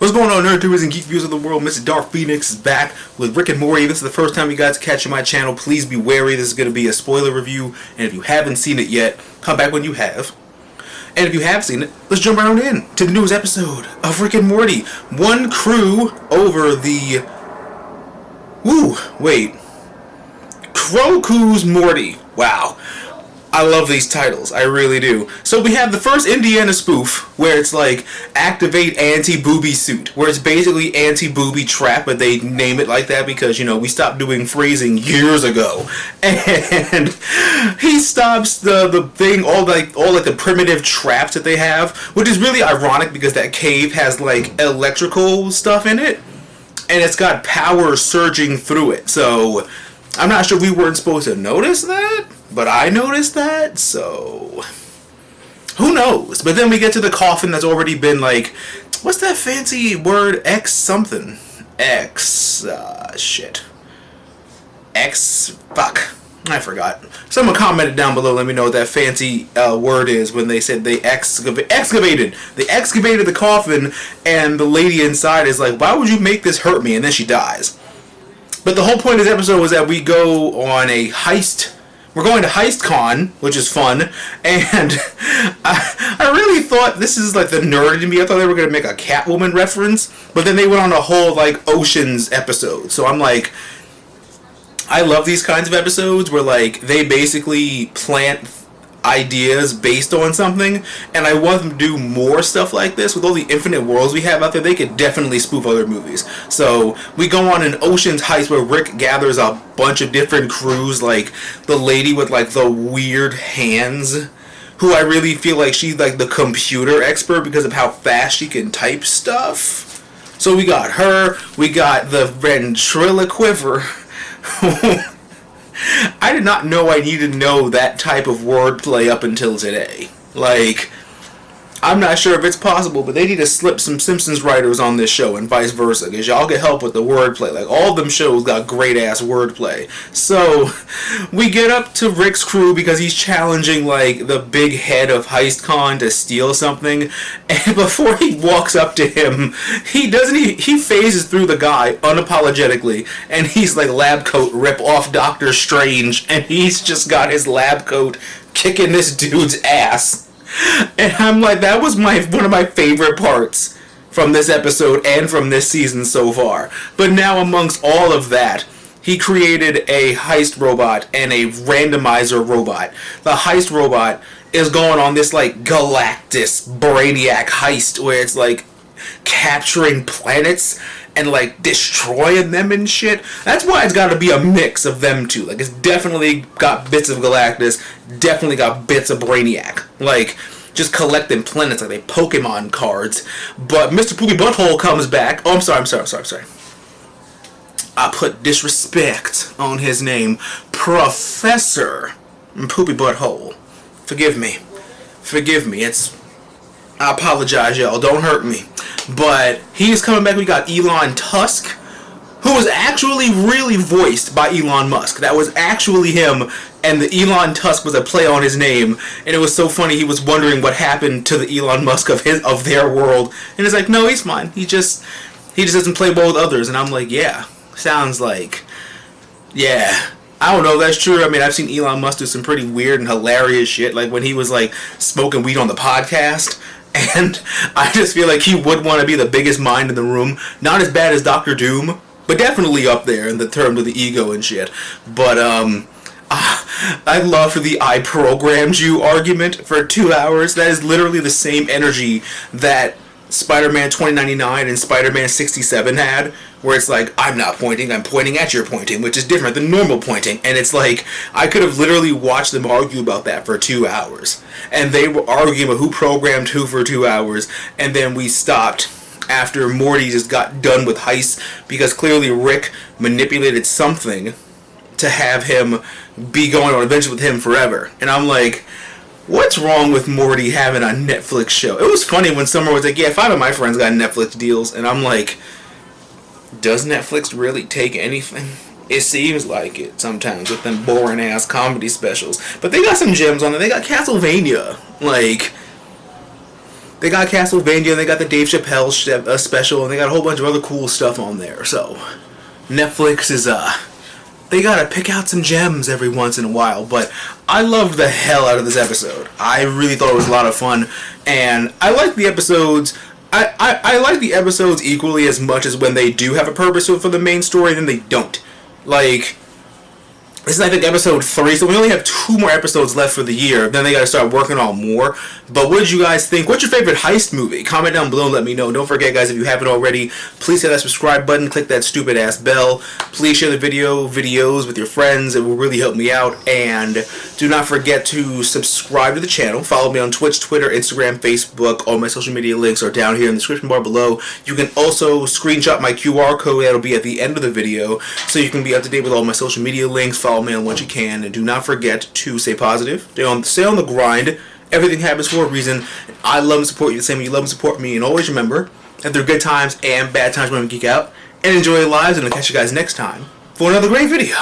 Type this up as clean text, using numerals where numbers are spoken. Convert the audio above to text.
What's going on, nerd doers and geek viewers of the world? Mr. Dark Phoenix is back with Rick and Morty. This is the first time you guys catch my channel. Please be wary. This is going to be a spoiler review, and if you haven't seen it yet, come back when you have. And if you have seen it, let's jump right on in to the newest episode of Rick and Morty. One crew over the... Crewcoos Morty. Wow. I love these titles. I really do. So we have the first Indiana spoof where it's like activate anti-booby suit, where it's basically anti-booby trap, but they name it like that because, you know, we stopped doing phrasing years ago. And he stops the thing, all the primitive traps that they have, which is really ironic because that cave has like electrical stuff in it, and it's got power surging through it. So I'm not sure we weren't supposed to notice that, but I noticed that, so who knows? But then we get to the coffin that's already been like, what's that fancy word? X something. X, fuck. I forgot. Someone commented down below, let me know what that fancy word is when they said they excavated. They excavated the coffin, and the lady inside is like, why would you make this hurt me? And then she dies. But the whole point of this episode was that we go on a heist. We're going to HeistCon, which is fun, and I really thought, this is like the nerd in me, I thought they were going to make a Catwoman reference, but then they went on a whole like Oceans episode. So I'm like, I love these kinds of episodes where like they basically plant ideas based on something, and I want them to do more stuff like this. With all the infinite worlds we have out there, they could definitely spoof other movies. So we go on an Ocean's heist where Rick gathers a bunch of different crews, like the lady with like the weird hands, who I really feel like she's like the computer expert because of how fast she can type stuff. So we got her, we got the ventriloquiver. I did not know I needed to know that type of wordplay up until today. Like, I'm not sure if it's possible, but they need to slip some Simpsons writers on this show and vice versa, because y'all get help with the wordplay. Like, all of them shows got great-ass wordplay. So, we get up to Rick's crew because he's challenging, like, the big head of HeistCon to steal something, and before he walks up to him, he phases through the guy unapologetically, and he's like, lab coat, rip off Doctor Strange, and he's just got his lab coat kicking this dude's ass. And I'm like, that was one of my favorite parts from this episode and from this season so far. But now amongst all of that, he created a heist robot and a randomizer robot. The heist robot is going on this like Galactus Brainiac heist where it's like capturing planets and like destroying them and shit. That's why it's got to be a mix of them two. Like, it's definitely got bits of Galactus, definitely got bits of Brainiac. Like, just collecting planets like they Pokemon cards. But Mr. Poopy Butthole comes back. Oh, I'm sorry. I put disrespect on his name. Professor Poopy Butthole. Forgive me. I apologize, y'all. Don't hurt me. But he's coming back. We got Elon Tusk, who was actually really voiced by Elon Musk. That was actually him, and the Elon Tusk was a play on his name. And it was so funny. He was wondering what happened to the Elon Musk of their world, and it's like, no, he's fine. He just doesn't play well with others. And I'm like, yeah, sounds like, yeah. I don't know if that's true. I mean, I've seen Elon Musk do some pretty weird and hilarious shit, like when he was like smoking weed on the podcast. And I just feel like he would want to be the biggest mind in the room. Not as bad as Dr. Doom, but definitely up there in the terms of the ego and shit. But I love the I programmed you argument for 2 hours. That is literally the same energy that Spider-Man 2099 and Spider-Man 67 had, where it's like, I'm not pointing, I'm pointing at your pointing, which is different than normal pointing. And it's like, I could have literally watched them argue about that for 2 hours. And they were arguing about who programmed who for 2 hours, and then we stopped after Morty just got done with heists, because clearly Rick manipulated something to have him be going on adventures with him forever. And I'm like, what's wrong with Morty having a Netflix show? It was funny when Summer was like, yeah, 5 of my friends got Netflix deals. And I'm like, does Netflix really take anything? It seems like it sometimes with them boring ass comedy specials. But they got some gems on it. They got Castlevania. Like, they got Castlevania, and they got the Dave Chappelle special, and they got a whole bunch of other cool stuff on there. So Netflix is they gotta pick out some gems every once in a while. But I loved the hell out of this episode. I really thought it was a lot of fun, and I like the episodes. I like the episodes equally as much as when they do have a purpose for the main story, then they don't. Like, this is, I think, episode 3, so we only have 2 more episodes left for the year. Then they gotta start working on more. But what did you guys think? What's your favorite heist movie? Comment down below and let me know. Don't forget, guys, if you haven't already, please hit that subscribe button, click that stupid ass bell. Please share the videos with your friends. It will really help me out. And do not forget to subscribe to the channel. Follow me on Twitch, Twitter, Instagram, Facebook. All my social media links are down here in the description bar below. You can also screenshot my QR code. That'll be at the end of the video, so you can be up to date with all my social media links. Follow me on what you can, and do not forget to stay positive, stay on the grind. Everything happens for a reason. I love and support you the same way you love and support me, and always remember that there are good times and bad times when we geek out, and enjoy your lives, and I'll catch you guys next time for another great video.